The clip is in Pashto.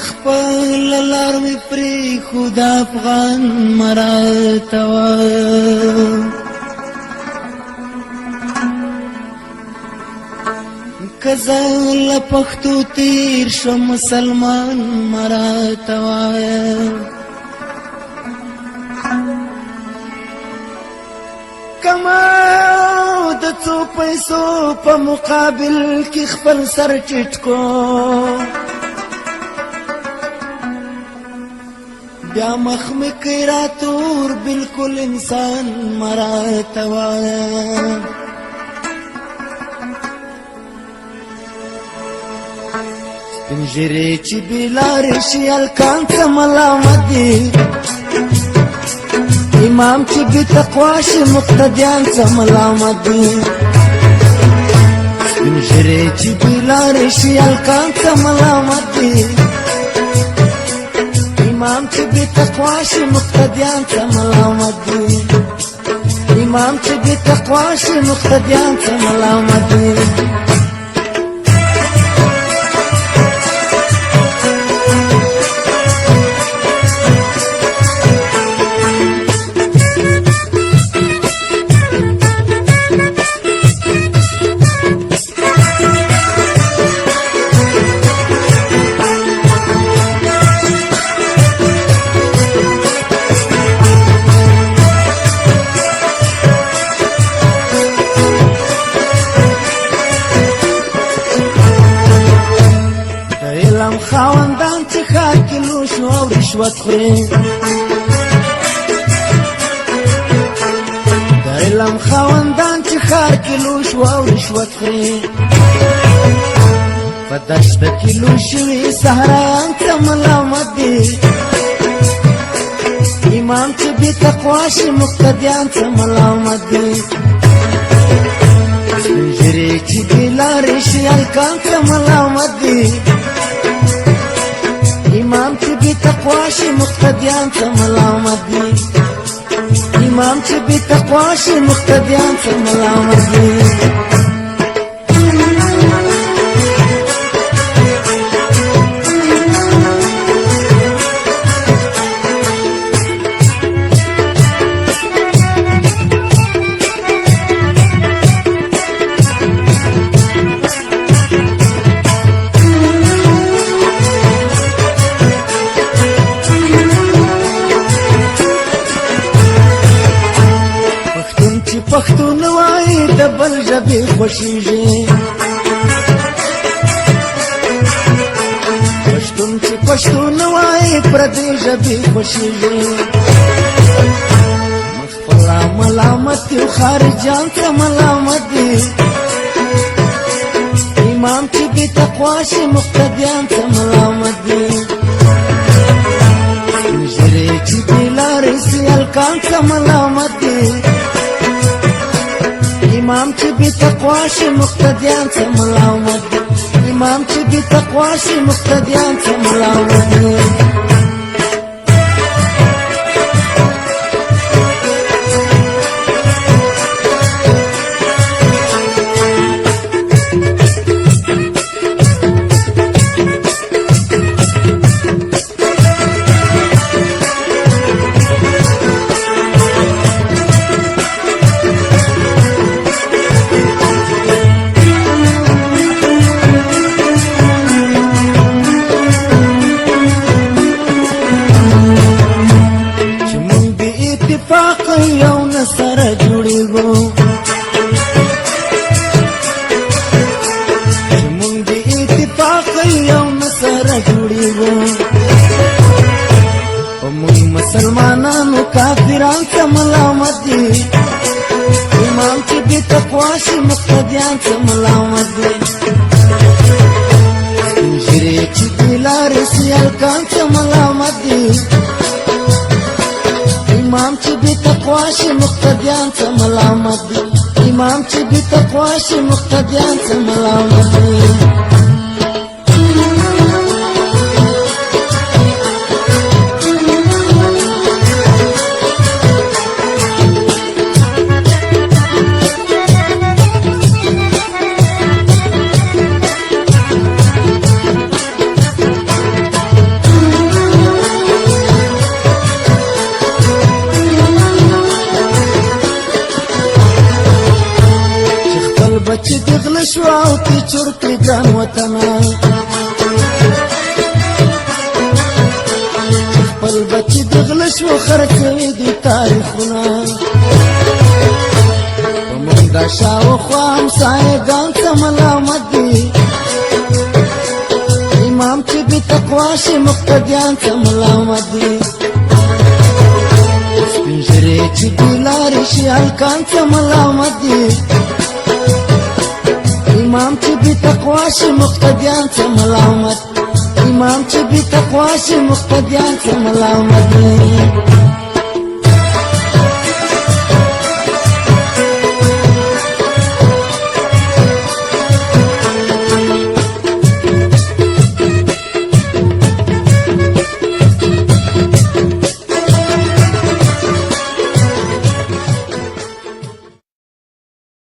خپل لار می پری خدا افغان مراتوا کزل پختو تیر شو مسلمان مراتوا کما د څو پیسو په مقابل کې خپل سر ټیټ کو بیا مخ می کوي راتور بالکل انسان مراتوا پنجره چې بلارې شي الکان ته ملامت دي امام چې بی تقوا شي مقتدیان ته ملامت دي پنجره چې بلارې شي الکان ته ملامت دي امام چې بی تقوا شي مقتدیان ته ملامت دي امام چې بی تقوا شي مقتدیان ته ملامت دي خاوندان چې ښار کې لوش او رشوت خوري د علم خاوندان چې ښار کې لوش او رشوت خوري په دشته کې لوش وي صحرایان ته ملامت دي امام چې بې تقوا شي مقتدیان ته ملامت دي پنجرې چې بې لارې شي هلکان ته ملامت دي امام چې بی تقوا شي مقتدیان ته ملامت دي امام چې بی تقوا شي مقتدیان ته ملامت دي پښتون وای د بل ژبې خوښیږي پښتون چې پښتون وای پردۍ ژبې خوښیږي مخفلا ملامت یو خارجان ته ملامت دي امام چې بې تقوا شي مقتدیان ته ملامت دي پنجرې چې بې لارې شي هلکان ته ملامت دي امام چې بی تقوا شي مقتدیان ته ملامت دي امام چې بی تقوا شي مقتدیان ته ملامت دي یو نسر جوړیږو زمونږ د اتفاق یو نسر جوړیږو موږ مسلمانانو کافران ته ملامت دي امام چې بې تقوا شي مقتدیان ته ملامت دي پنجرې چې بې لارې شي هلکان ته ملامت دي امام چې بی تقوا شي مقتدیان ته ملامت دي امام چې بی تقوا شي مقتدیان ته ملامت دي شو او تی چورکړي ګران وطنه خپل بچي د غله شو خرڅوي دي تاریخونه په موږ د شاوخوا همسایګان څه ملامت دي امام چې بې تقوا شي مقتدیان څه ملامت دي سپین ږیرې چې بې لارې شي هلکان څه ملامت دي امام چې بې تقوا شي مقتدیان څه ملامت امام چې بې تقوا شي مقتدیان څه ملامت دي